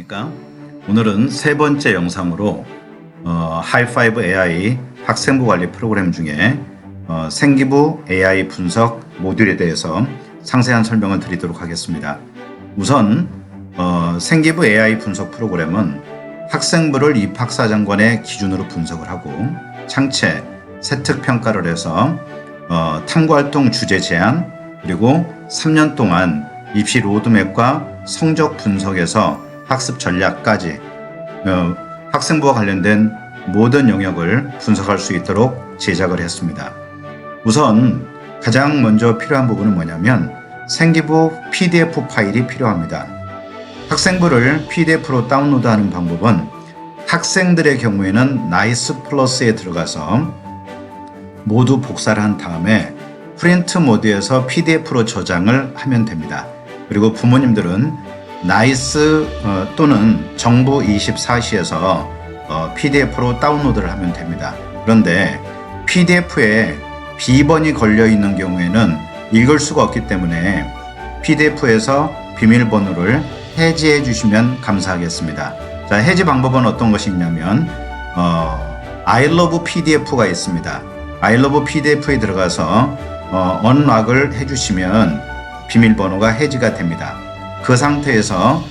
안녕하십니까? 오늘은 세 번째 영상으로 하이파이브 AI 학생부 관리 프로그램 중에 생기부 AI 분석 모듈에 대해서 상세한 설명을 드리도록 하겠습니다. 우선 생기부 AI 분석 프로그램은 학생부를 입학사정관의 기준으로 분석을 하고 창체, 세특 평가를 해서 탐구활동 주제 제안 그리고 3년 동안 입시 로드맵과 성적 분석에서 학습 전략까지 학생부와 관련된 모든 영역을 분석할 수 있도록 제작을 했습니다. 우선 가장 먼저 필요한 부분은 뭐냐면 생기부 PDF 파일이 필요합니다. 학생부를 PDF로 다운로드하는 방법은 학생들의 경우에는 나이스 플러스에 들어가서 모두 복사를 한 다음에 프린트 모드에서 PDF로 저장을 하면 됩니다. 그리고 부모님들은 나이스 또는 정부 24시에서 PDF로 다운로드를 하면 됩니다. 그런데 PDF에 비번이 걸려 있는 경우에는 읽을 수가 없기 때문에 PDF에서 비밀번호를 해지해 주시면 감사하겠습니다. 자, 해지 방법은 어떤 것이 있냐면 I love PDF가 있습니다. I love PDF에 들어가서 언락을 해주시면 비밀번호가 해지가 됩니다. 그 상태에서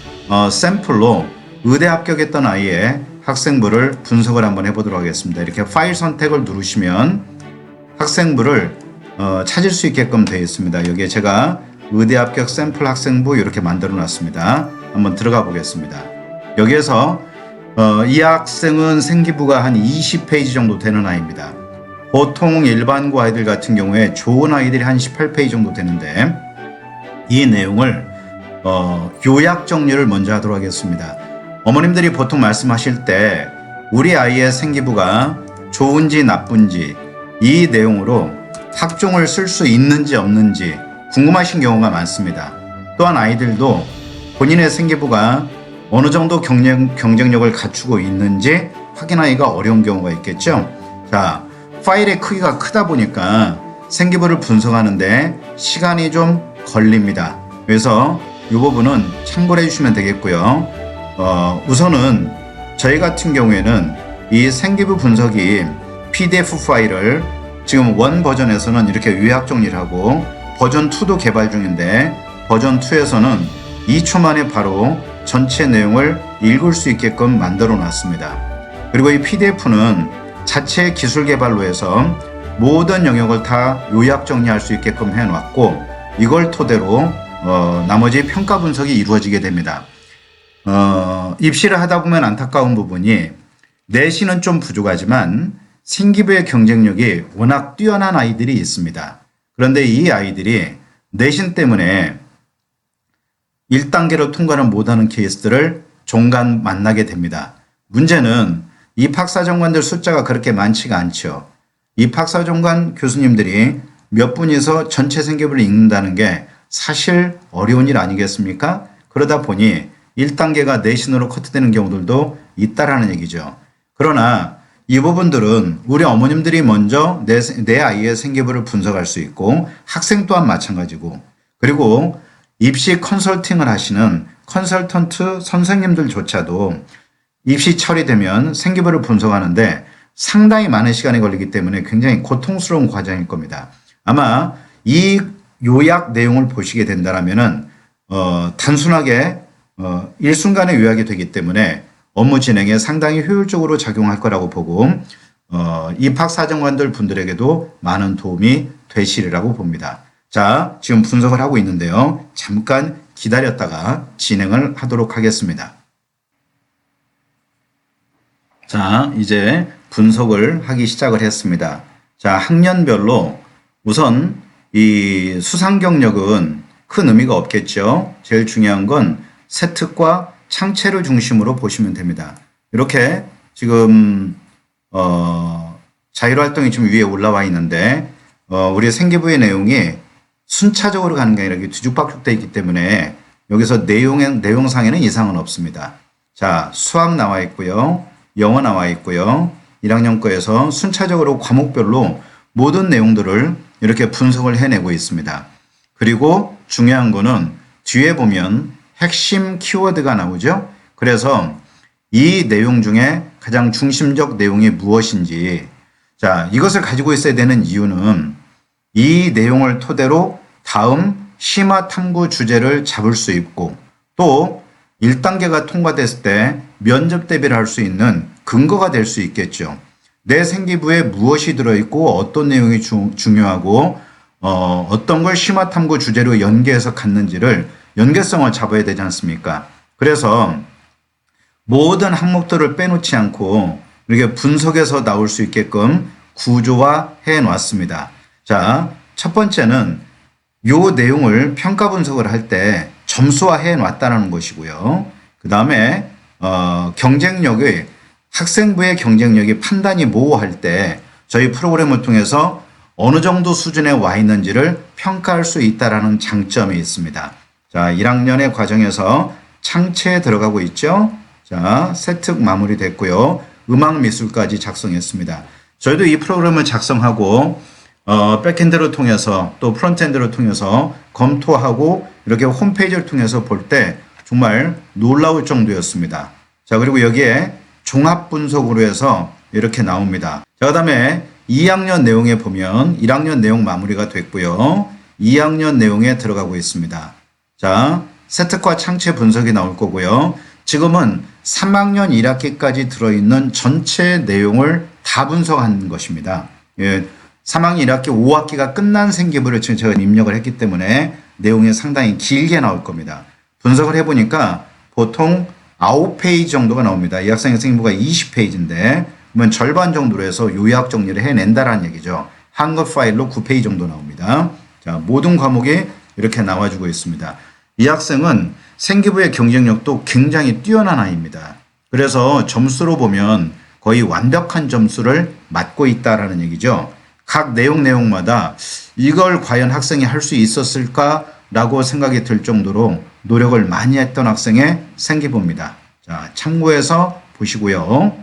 샘플로 의대 합격했던 아이의 학생부를 분석을 한번 해보도록 하겠습니다. 이렇게 파일 선택을 누르시면 학생부를 찾을 수 있게끔 되어 있습니다. 여기에 제가 의대 합격 샘플 학생부 이렇게 만들어 놨습니다. 한번 들어가 보겠습니다. 여기에서 이 학생은 생기부가 한 20페이지 정도 되는 아이입니다. 보통 일반고 아이들 같은 경우에 좋은 아이들이 한 18페이지 정도 되는데 이 내용을 요약 정리를 먼저 하도록 하겠습니다. 어머님들이 보통 말씀하실 때 우리 아이의 생기부가 좋은지 나쁜지 이 내용으로 학종을 쓸 수 있는지 없는지 궁금하신 경우가 많습니다. 또한 아이들도 본인의 생기부가 어느 정도 경쟁력을 갖추고 있는지 확인하기가 어려운 경우가 있겠죠. 자, 파일의 크기가 크다 보니까 생기부를 분석하는데 시간이 좀 걸립니다. 그래서 이 부분은 참고를 해주시면 되겠고요. 우선은 저희 같은 경우에는 이 생기부 분석이 PDF 파일을 지금 원 버전에서는 이렇게 요약 정리를 하고 버전 2도 개발 중인데 버전 2에서는 2초 만에 바로 전체 내용을 읽을 수 있게끔 만들어 놨습니다. 그리고 이 PDF는 자체 기술 개발로 해서 모든 영역을 다 요약 정리할 수 있게끔 해놨고 이걸 토대로 나머지 평가 분석이 이루어지게 됩니다. 입시를 하다 보면 안타까운 부분이 내신은 좀 부족하지만 생기부의 경쟁력이 워낙 뛰어난 아이들이 있습니다. 그런데 이 아이들이 내신 때문에 1단계를 통과를 못하는 케이스들을 종간 만나게 됩니다. 문제는 입학사정관들 숫자가 그렇게 많지가 않죠. 입학사정관 교수님들이 몇 분이서 전체 생기부를 읽는다는 게 사실 어려운 일 아니겠습니까? 그러다 보니 1단계가 내신으로 커트되는 경우들도 있다라는 얘기죠. 그러나 이 부분들은 우리 어머님들이 먼저 내 아이의 생기부를 분석할 수 있고 학생 또한 마찬가지고 그리고 입시 컨설팅을 하시는 컨설턴트 선생님들조차도 입시 처리되면 생기부를 분석하는데 상당히 많은 시간이 걸리기 때문에 굉장히 고통스러운 과정일 겁니다. 아마 이 요약 내용을 보시게 된다면은 단순하게 일순간에 요약이 되기 때문에 업무 진행에 상당히 효율적으로 작용할 거라고 보고 입학사정관들 분들에게도 많은 도움이 되시리라고 봅니다. 자, 지금 분석을 하고 있는데요. 잠깐 기다렸다가 진행을 하도록 하겠습니다. 자, 이제 분석을 하기 시작을 했습니다. 자, 학년별로 우선 이 수상 경력은 큰 의미가 없겠죠. 제일 중요한 건 세특과 창체를 중심으로 보시면 됩니다. 이렇게 지금 자율활동이 좀 위에 올라와 있는데 우리 생기부의 내용이 순차적으로 가는 게 아니라 뒤죽박죽 되어 있기 때문에 여기서 내용상에는 이상은 없습니다. 자, 수학 나와 있고요. 영어 나와 있고요. 1학년 거에서 순차적으로 과목별로 모든 내용들을 이렇게 분석을 해내고 있습니다. 그리고 중요한 거는 뒤에 보면 핵심 키워드가 나오죠. 그래서 이 내용 중에 가장 중심적 내용이 무엇인지, 자, 이것을 가지고 있어야 되는 이유는 이 내용을 토대로 다음 심화 탐구 주제를 잡을 수 있고, 또 1단계가 통과됐을 때 면접 대비를 할 수 있는 근거가 될 수 있겠죠. 내 생기부에 무엇이 들어있고 어떤 내용이 중요하고 어떤 걸 심화 탐구 주제로 연계해서 갖는지를 연계성을 잡아야 되지 않습니까? 그래서 모든 항목들을 빼놓지 않고 이렇게 분석해서 나올 수 있게끔 구조화해 놨습니다. 자, 첫 번째는 요 내용을 평가 분석을 할 때 점수화해 놨다는 것이고요. 그 다음에 경쟁력의 학생부의 경쟁력이 판단이 모호할 때 저희 프로그램을 통해서 어느 정도 수준에 와 있는지를 평가할 수 있다는 장점이 있습니다. 자, 1학년의 과정에서 창체에 들어가고 있죠. 자, 세특 마무리됐고요. 음악 미술까지 작성했습니다. 저희도 이 프로그램을 작성하고 백엔드를 통해서 또 프론트엔드를 통해서 검토하고 이렇게 홈페이지를 통해서 볼 때 정말 놀라울 정도였습니다. 자, 그리고 여기에 종합 분석으로 해서 이렇게 나옵니다. 자, 그 다음에 2학년 내용에 보면 1학년 내용 마무리가 됐고요. 2학년 내용에 들어가고 있습니다. 자, 세특과 창체 분석이 나올 거고요. 지금은 3학년 1학기까지 들어있는 전체 내용을 다 분석한 것입니다. 예, 3학년 1학기 5학기가 끝난 생기부를 지금 제가 입력을 했기 때문에 내용이 상당히 길게 나올 겁니다. 분석을 해보니까 보통 9페이지 정도가 나옵니다. 이 학생의 생기부가 20페이지인데 그러면 절반 정도로 해서 요약 정리를 해낸다라는 얘기죠. 한글 파일로 9페이지 정도 나옵니다. 자, 모든 과목이 이렇게 나와주고 있습니다. 이 학생은 생기부의 경쟁력도 굉장히 뛰어난 아이입니다. 그래서 점수로 보면 거의 완벽한 점수를 맞고 있다라는 얘기죠. 각 내용마다 이걸 과연 학생이 할 수 있었을까라고 생각이 들 정도로 노력을 많이 했던 학생의 생기부입니다. 자, 참고해서 보시고요.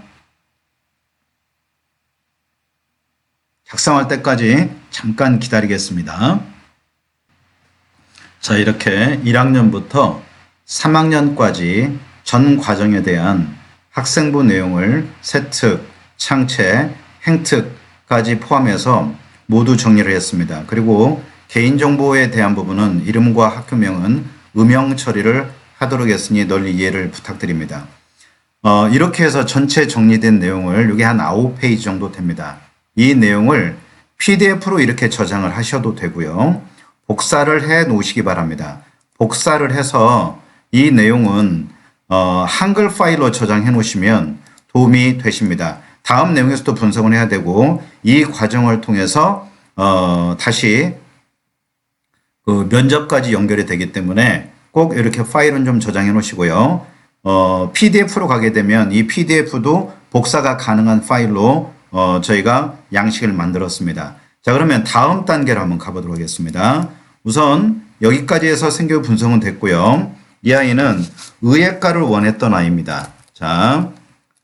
작성할 때까지 잠깐 기다리겠습니다. 자, 이렇게 1학년부터 3학년까지 전 과정에 대한 학생부 내용을 세특, 창체, 행특까지 포함해서 모두 정리를 했습니다. 그리고 개인정보에 대한 부분은 이름과 학교명은 음영 처리를 하도록 했으니 널리 이해를 부탁드립니다. 이렇게 해서 전체 정리된 내용을 여기 한 9페이지 정도 됩니다. 이 내용을 PDF로 이렇게 저장을 하셔도 되고요. 복사를 해 놓으시기 바랍니다. 복사를 해서 이 내용은 한글 파일로 저장해 놓으시면 도움이 되십니다. 다음 내용에서도 분석을 해야 되고 이 과정을 통해서 다시 그 면접까지 연결이 되기 때문에 꼭 이렇게 파일은 좀 저장해 놓으시고요. PDF로 가게 되면 이 PDF도 복사가 가능한 파일로 저희가 양식을 만들었습니다. 자, 그러면 다음 단계로 한번 가보도록 하겠습니다. 우선 여기까지 해서 생기부 분석은 됐고요. 이 아이는 의예과를 원했던 아이입니다. 자,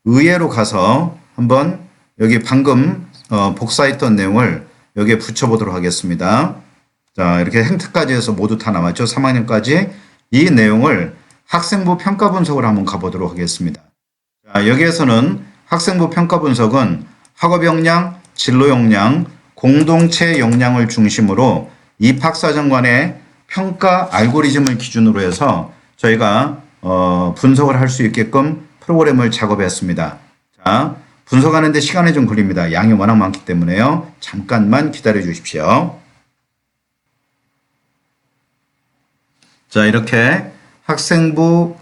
의예로 가서 한번 여기 방금 복사했던 내용을 여기에 붙여보도록 하겠습니다. 자, 이렇게 행특까지 해서 모두 다 나왔죠. 3학년까지 이 내용을 학생부 평가 분석을 한번 가보도록 하겠습니다. 자, 여기에서는 학생부 평가 분석은 학업 역량, 진로 역량, 공동체 역량을 중심으로 입학사정관의 평가 알고리즘을 기준으로 해서 저희가 분석을 할 수 있게끔 프로그램을 작업했습니다. 자, 분석하는데 시간이 좀 걸립니다. 양이 워낙 많기 때문에요. 잠깐만 기다려 주십시오. 자, 이렇게 학생부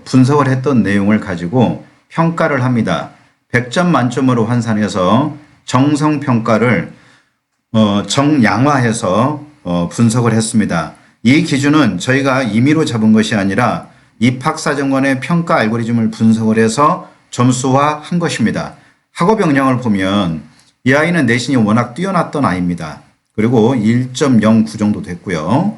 분석을 했던 내용을 가지고 평가를 합니다. 100점 만점으로 환산해서 정성평가를 정량화해서 분석을 했습니다. 이 기준은 저희가 임의로 잡은 것이 아니라 입학사정관의 평가 알고리즘을 분석을 해서 점수화한 것입니다. 학업 역량을 보면 이 아이는 내신이 워낙 뛰어났던 아이입니다. 그리고 1.09 정도 됐고요.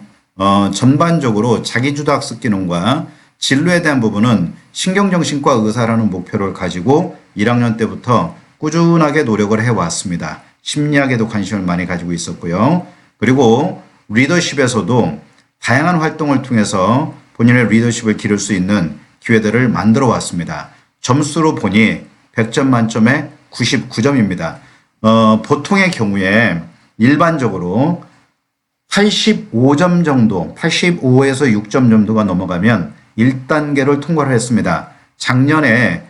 전반적으로 자기주도 학습 기능과 진로에 대한 부분은 신경정신과 의사라는 목표를 가지고 1학년 때부터 꾸준하게 노력을 해왔습니다. 심리학에도 관심을 많이 가지고 있었고요. 그리고 리더십에서도 다양한 활동을 통해서 본인의 리더십을 기를 수 있는 기회들을 만들어 왔습니다. 점수로 보니 100점 만점에 99점입니다. 보통의 경우에 일반적으로 85점 정도, 85에서 6점 정도가 넘어가면 1단계를 통과를 했습니다. 작년에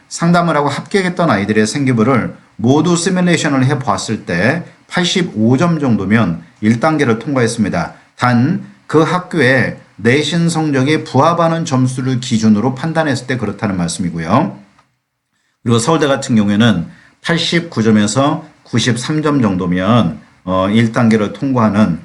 상담을 하고 합격했던 아이들의 생기부를 모두 시뮬레이션을 해 보았을 때 85점 정도면 1단계를 통과했습니다. 단 그 학교의 내신 성적에 부합하는 점수를 기준으로 판단했을 때 그렇다는 말씀이고요. 그리고 서울대 같은 경우에는 89점에서 93점 정도면 1단계를 통과하는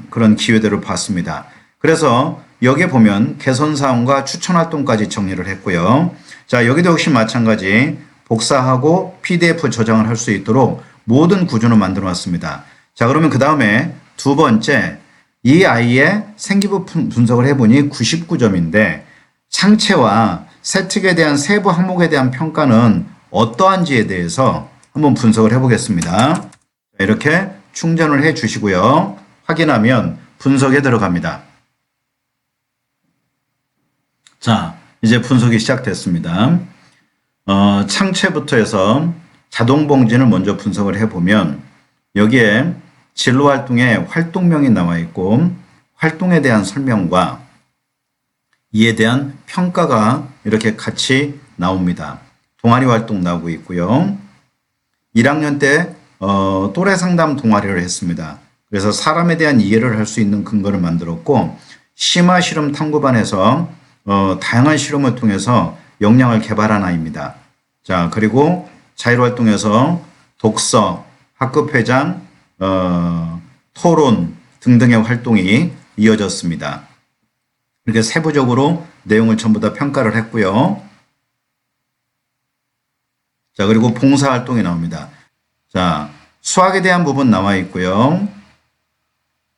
그런 기회들을 봤습니다. 그래서 여기에 보면 개선사항과 추천활동까지 정리를 했고요. 자, 여기도 역시 마찬가지 복사하고 PDF 저장을 할 수 있도록 모든 구조를 만들어 놨습니다. 자, 그러면 그 다음에 두 번째, 이 아이의 생기부 분석을 해보니 99점인데 상체와 세특에 대한 세부 항목에 대한 평가는 어떠한지에 대해서 한번 분석을 해보겠습니다. 이렇게 충전을 해 주시고요. 확인하면 분석에 들어갑니다. 자, 이제 분석이 시작됐습니다. 창체부터 해서 자동봉진을 먼저 분석을 해보면 여기에 진로활동의 활동명이 나와 있고 활동에 대한 설명과 이에 대한 평가가 이렇게 같이 나옵니다. 동아리 활동 나오고 있고요. 1학년 때 또래 상담 동아리를 했습니다. 그래서 사람에 대한 이해를 할 수 있는 근거를 만들었고 심화 실험 탐구반에서 다양한 실험을 통해서 역량을 개발한 아이입니다. 자, 그리고 자율활동에서 독서, 학급회장, 토론 등등의 활동이 이어졌습니다. 이렇게 세부적으로 내용을 전부 다 평가를 했고요. 자, 그리고 봉사활동이 나옵니다. 자, 수학에 대한 부분 나와 있고요.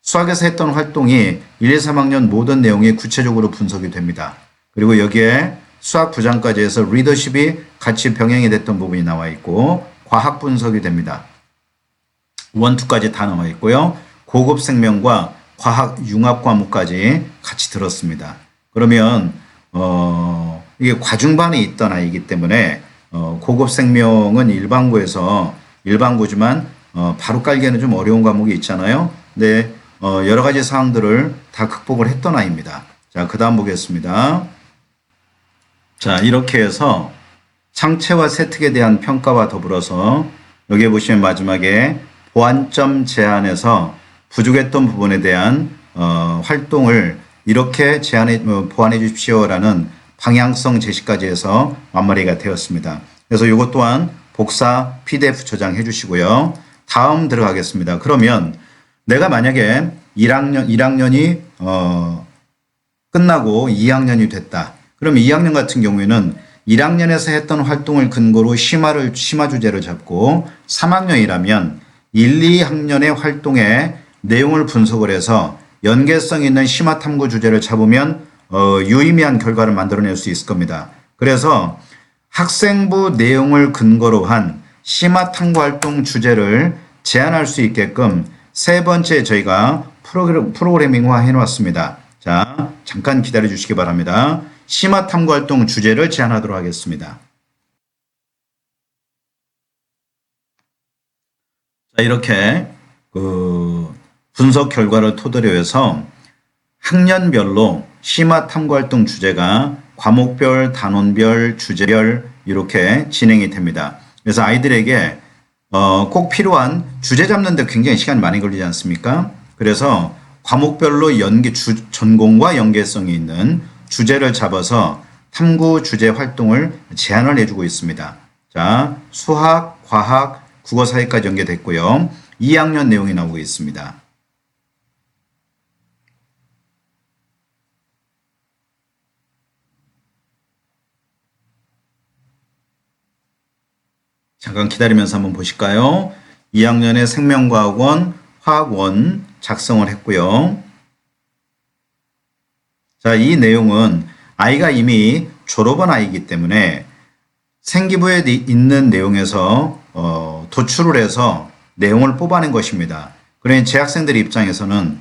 수학에서 했던 활동이 1, 2, 3학년 모든 내용이 구체적으로 분석이 됩니다. 그리고 여기에 수학 부장까지 해서 리더십이 같이 병행이 됐던 부분이 나와 있고 과학 분석이 됩니다. 1, 2까지 다 나와 있고요. 고급 생명과 과학 융합 과목까지 같이 들었습니다. 그러면 이게 과중반에 있던 아이이기 때문에 고급 생명은 일반고지만 바로 깔기에는 좀 어려운 과목이 있잖아요. 근데 여러 가지 사항들을 다 극복을 했던 아이입니다. 자, 그 다음 보겠습니다. 자, 이렇게 해서 상체와 세특에 대한 평가와 더불어서 여기에 보시면 마지막에 보완점 제안에서 부족했던 부분에 대한 활동을 이렇게 보완해 주십시오라는 방향성 제시까지 해서 완마리가 되었습니다. 그래서 이것 또한 복사 PDF 저장해 주시고요. 다음 들어가겠습니다. 그러면 내가 만약에 1학년이 끝나고 2학년이 됐다. 그럼 2학년 같은 경우에는 1학년에서 했던 활동을 근거로 심화 주제를 잡고 3학년이라면 1, 2학년의 활동의 내용을 분석을 해서 연계성 있는 심화 탐구 주제를 잡으면 유의미한 결과를 만들어낼 수 있을 겁니다. 그래서 학생부 내용을 근거로 한 심화 탐구 활동 주제를 제안할 수 있게끔 세 번째 저희가 프로그래밍화 해놓았습니다. 자, 잠깐 기다려 주시기 바랍니다. 심화 탐구 활동 주제를 제안하도록 하겠습니다. 자, 이렇게 분석 결과를 토대로 해서 학년별로 심화 탐구 활동 주제가 과목별, 단원별, 주제별 이렇게 진행이 됩니다. 그래서 아이들에게 꼭 필요한 주제 잡는 데 굉장히 시간이 많이 걸리지 않습니까? 그래서 과목별로 전공과 연계성이 있는 주제를 잡아서 탐구 주제 활동을 제안을 해주고 있습니다. 자, 수학, 과학, 국어 사회까지 연계됐고요. 2학년 내용이 나오고 있습니다. 잠깐 기다리면서 한번 보실까요? 2학년의 생명과학원, 화학원 작성을 했고요. 자, 이 내용은 아이가 이미 졸업한 아이이기 때문에 생기부에 있는 내용에서 도출을 해서 내용을 뽑아낸 것입니다. 그러니 재학생들 입장에서는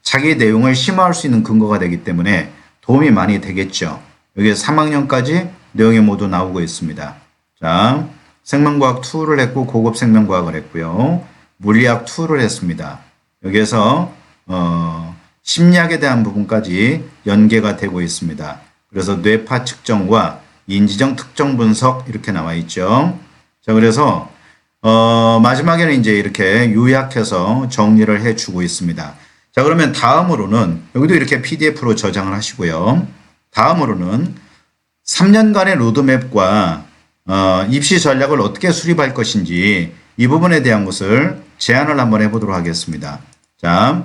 자기 내용을 심화할 수 있는 근거가 되기 때문에 도움이 많이 되겠죠. 여기 3학년까지 내용이 모두 나오고 있습니다. 자, 생명과학 2를 했고 고급 생명과학을 했고요. 물리학 2를 했습니다. 여기에서 심리학에 대한 부분까지 연계가 되고 있습니다. 그래서 뇌파 측정과 인지적 특정 분석 이렇게 나와 있죠. 자, 그래서 마지막에는 이제 이렇게 요약해서 정리를 해주고 있습니다. 자, 그러면 다음으로는 여기도 이렇게 PDF로 저장을 하시고요. 다음으로는 3년간의 로드맵과 입시 전략을 어떻게 수립할 것인지 이 부분에 대한 것을 제안을 한번 해보도록 하겠습니다. 자,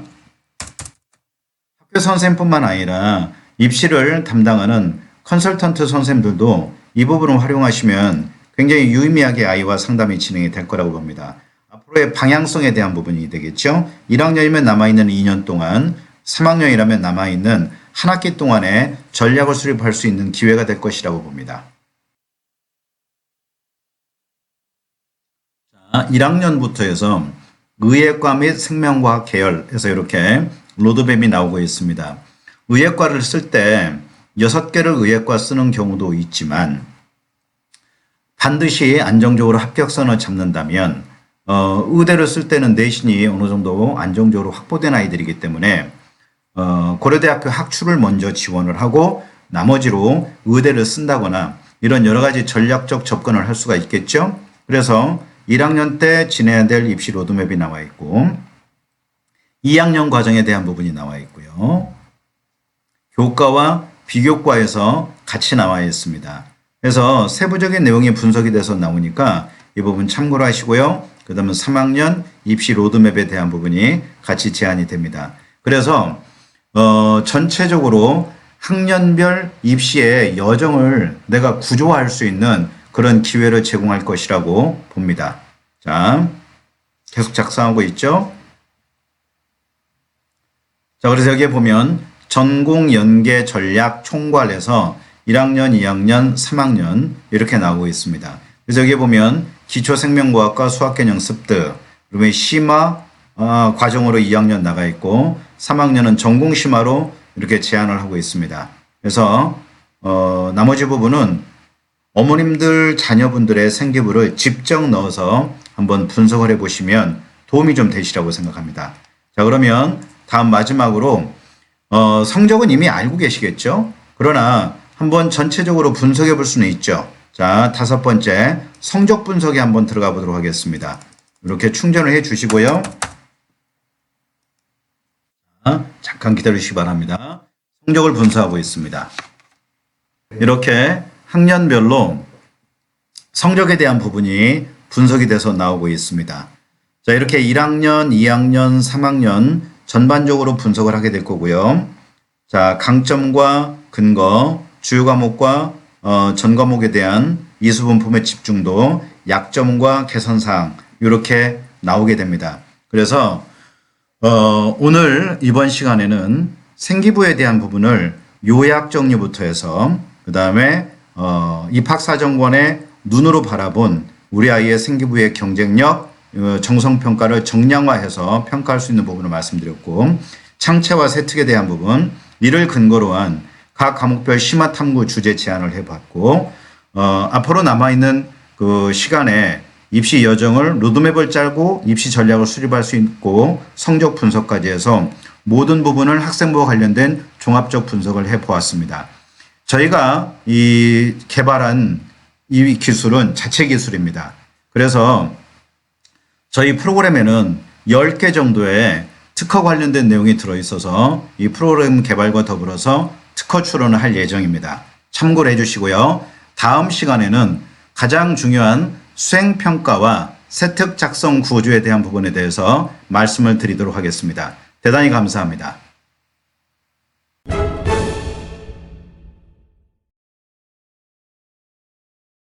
학교 선생뿐만 아니라 입시를 담당하는 컨설턴트 선생님들도 이 부분을 활용하시면 굉장히 유의미하게 아이와 상담이 진행이 될 거라고 봅니다. 앞으로의 방향성에 대한 부분이 되겠죠. 1학년이면 남아있는 2년 동안, 3학년이라면 남아있는 한 학기 동안에 전략을 수립할 수 있는 기회가 될 것이라고 봅니다. 자, 1학년부터 해서 의예과 및 생명과학 계열에서 이렇게 로드맵이 나오고 있습니다. 의예과를 쓸 때 6개를 의예과 쓰는 경우도 있지만 반드시 안정적으로 합격선을 잡는다면 의대를 쓸 때는 내신이 어느 정도 안정적으로 확보된 아이들이기 때문에 고려대학교 학추를 먼저 지원을 하고 나머지로 의대를 쓴다거나 이런 여러 가지 전략적 접근을 할 수가 있겠죠. 그래서 1학년 때 지내야 될 입시 로드맵이 나와 있고 2학년 과정에 대한 부분이 나와 있고요. 교과와 비교과에서 같이 나와 있습니다. 그래서 세부적인 내용이 분석이 돼서 나오니까 이 부분 참고를 하시고요. 그 다음에 3학년 입시 로드맵에 대한 부분이 같이 제안이 됩니다. 그래서 전체적으로 학년별 입시의 여정을 내가 구조화할 수 있는 그런 기회를 제공할 것이라고 봅니다. 자, 계속 작성하고 있죠. 자, 그래서 여기에 보면 전공 연계 전략 총괄해서 1학년, 2학년, 3학년 이렇게 나오고 있습니다. 그래서 여기에 보면 기초생명과학과 수학개념 습득, 그러면 심화 과정으로 2학년 나가 있고 3학년은 전공 심화로 이렇게 제안을 하고 있습니다. 그래서 나머지 부분은 어머님들 자녀분들의 생기부를 직접 넣어서 한번 분석을 해보시면 도움이 좀 되시라고 생각합니다. 자, 그러면 다음 마지막으로 성적은 이미 알고 계시겠죠? 그러나 한번 전체적으로 분석해 볼 수는 있죠. 자, 5번째 성적 분석에 한번 들어가 보도록 하겠습니다. 이렇게 충전을 해 주시고요. 잠깐 기다려 주시기 바랍니다. 성적을 분석하고 있습니다. 이렇게 학년별로 성적에 대한 부분이 분석이 돼서 나오고 있습니다. 자, 이렇게 1학년, 2학년, 3학년 전반적으로 분석을 하게 될 거고요. 자, 강점과 근거, 주요 과목과 전 과목에 대한 이수분포의 집중도, 약점과 개선사항 이렇게 나오게 됩니다. 그래서 오늘 이번 시간에는 생기부에 대한 부분을 요약 정리부터 해서 그 다음에 입학사정관의 눈으로 바라본 우리 아이의 생기부의 경쟁력, 정성평가를 정량화해서 평가할 수 있는 부분을 말씀드렸고, 창체와 세특에 대한 부분, 이를 근거로 한 각 과목별 심화 탐구 주제 제안을 해봤고, 앞으로 남아있는 그 시간에 입시 여정을 로드맵을 짜고 입시 전략을 수립할 수 있고 성적 분석까지 해서 모든 부분을 학생부와 관련된 종합적 분석을 해보았습니다. 저희가 이 개발한 이 기술은 자체 기술입니다. 그래서 저희 프로그램에는 10개 정도의 특허 관련된 내용이 들어있어서 이 프로그램 개발과 더불어서 특허 출원을 할 예정입니다. 참고를 해주시고요. 다음 시간에는 가장 중요한 수행평가와 세특 작성 구조에 대한 부분에 대해서 말씀을 드리도록 하겠습니다. 대단히 감사합니다.